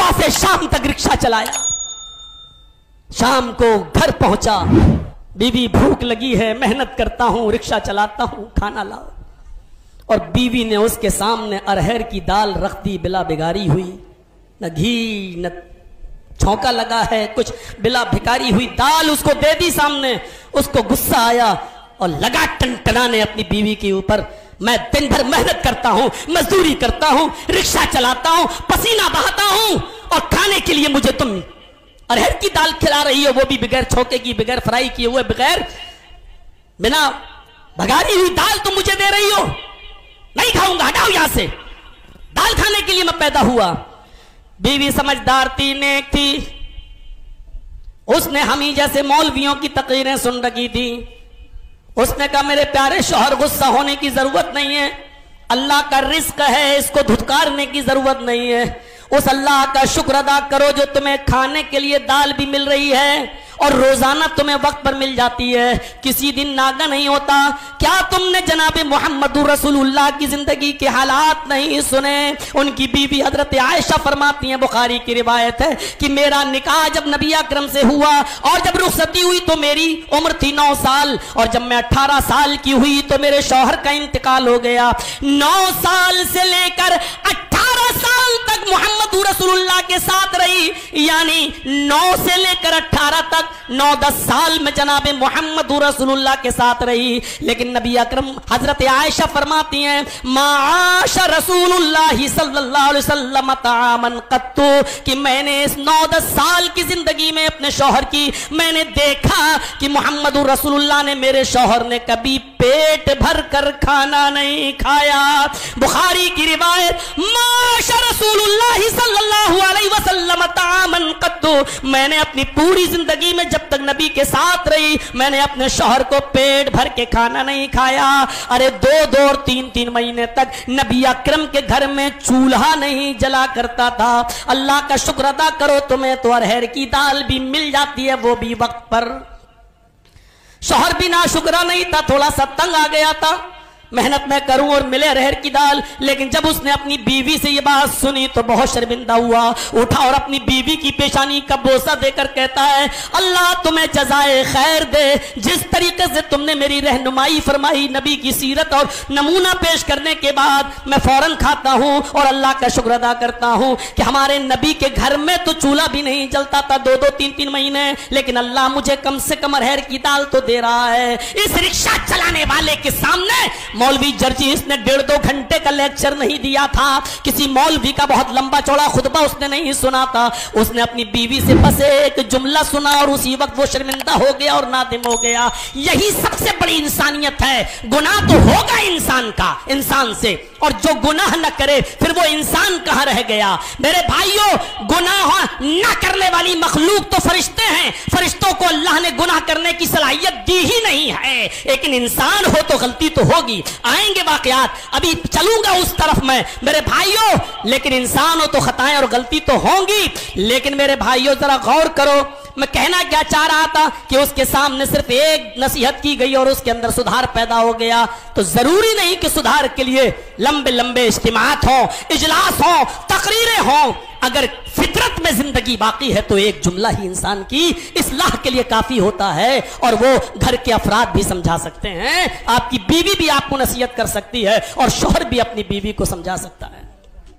सुबह से शाम तक रिक्शा चलाया, शाम को घर पहुंचा, बीवी भूख लगी है, मेहनत करता हूं, रिक्शा चलाता हूं, खाना लाओ। और बीवी ने उसके सामने अरहर की दाल रख दी, बिला बिगारी हुई, न घी न छौंका लगा है, कुछ बिला भिकारी हुई दाल उसको दे दी सामने। उसको गुस्सा आया और लगा टनटनाने अपनी बीवी के ऊपर। मैं दिन भर मेहनत करता हूं, मजदूरी करता हूं, रिक्शा चलाता हूं, पसीना बहाता हूं, और खाने के लिए मुझे तुम अरहर की दाल खिला रही हो, वो भी बगैर छौके की, बगैर फ्राई किए हुए, बगैर बिना भगारी हुई दाल तुम मुझे दे रही हो। नहीं खाऊंगा, हटाओ यहां से, दाल खाने के लिए मैं पैदा हुआ। बीवी समझदार थी, नेक थी, उसने हम ही जैसे मौलवियों की तकरीरें सुन रखी थी। उसने कहा मेरे प्यारे शौहर, गुस्सा होने की जरूरत नहीं है, अल्लाह का रिस्क है, इसको धुतकारने की जरूरत नहीं है। उस अल्लाह का शुक्र अदा करो जो तुम्हें खाने के लिए दाल भी मिल रही है और रोजाना तुम्हें वक्त पर मिल जाती है, किसी दिन नागा नहीं होता। क्या तुमने जनाब मोहम्मद रसूलुल्लाह की जिंदगी के हालात नहीं सुने? उनकी बीवी हजरत आयशा फरमाती हैं, बुखारी की रिवायत है कि मेरा निकाह जब नबी अकरम से हुआ और जब रुखसती हुई तो मेरी उम्र थी 9 साल, और जब मैं 18 साल की हुई तो मेरे शौहर का इंतकाल हो गया। 9 साल से लेकर 18 साल तक मोहम्मद रसूलुल्लाह के साथ रही, यानी 9 से लेकर 18 तक 9-10 साल में जनाब मोहम्मद रसूलुल्लाह के साथ रही। लेकिन नबी अकरम हजरत आयशा फरमाती हैं, माश रसूलुल्लाह सल्लल्लाहु अलैहि वसल्लम तामन कत्तु, कि मैंने इस 9-10 साल की जिंदगी में अपने शौहर की मैंने देखा कि मोहम्मद रसूलुल्लाह ने, मेरे शौहर ने कभी पेट भर कर खाना नहीं खाया। बुखारी की रिवायत, माश रसूलुल्लाह सल्लल्लाहु अलैहि वसल्लम तामन कत्तु, मैंने अपनी पूरी जिंदगी में जब तक नबी के साथ रही मैंने अपने शौहर को पेट भर के खाना नहीं खाया। अरे 2-2 और 3-3 महीने तक नबी अकरम के घर में चूल्हा नहीं जला करता था। अल्लाह का शुक्र अदा करो, तुम्हें तो अरहर की दाल भी मिल जाती है, वो भी वक्त पर। शौहर भी नाशुक्रा नहीं था, थोड़ा सा तंग आ गया था, मेहनत मैं करूं और मिले अरहर की दाल। लेकिन जब उसने अपनी बीवी से ये बात सुनी तो बहुत शर्मिंदा हुआ, उठा और अपनी बीवी की पेशानी का बोसा देकर कहता है, अल्लाह तुम्हें जज़ाए खैर दे, जिस तरीके से तुमने मेरी रहनुमाई फरमाई, नबी की सीरत और नमूना पेश करने के बाद मैं फौरन खाता हूं और अल्लाह का शुक्र अदा करता हूं कि हमारे नबी के घर में तो चूल्हा भी नहीं जलता था 2-2, 3-3 महीने, लेकिन अल्लाह मुझे कम से कम अरहर की दाल तो दे रहा है। इस रिक्शा चलाने वाले के सामने मौलवी जर्जी, इसने 1.5-2 घंटे का लेक्चर नहीं दिया था, किसी मौलवी का बहुत लंबा चौड़ा खुतबा उसने नहीं सुना था, उसने अपनी बीवी से बस एक जुमला सुना और उसी वक्त वो शर्मिंदा हो गया और नादिम हो गया। यही सबसे बड़ी इंसानियत है। गुनाह तो होगा इंसान से, और जो गुनाह न करे फिर वो इंसान कहां रह गया? मेरे भाइयों, गुनाह न करने वाली मखलूक तो फरिश्ते हैं, फरिश्तों को अल्लाह ने गुनाह करने की सलाहियत दी ही नहीं है, लेकिन इंसान हो तो गलती तो होगी। आएंगे वाकयात, अभी चलूंगा उस तरफ में मेरे भाइयों, लेकिन इंसान हो तो खताएं और गलती तो होंगी। लेकिन मेरे भाइयों जरा गौर करो, मैं कहना क्या चाह रहा था कि उसके सामने सिर्फ एक नसीहत की गई और उसके अंदर सुधार पैदा हो गया। तो जरूरी नहीं कि सुधार के लिए लंबे लंबे इज्तिमात हो, इजलास हो, तकरीरें हो। अगर फितरत में जिंदगी बाकी है तो एक जुमला ही इंसान की इस्लाह के लिए काफी होता है, और वो घर के अफराद भी समझा सकते हैं, आपकी बीवी भी आपको नसीहत कर सकती है और शौहर भी अपनी बीवी को समझा सकता है।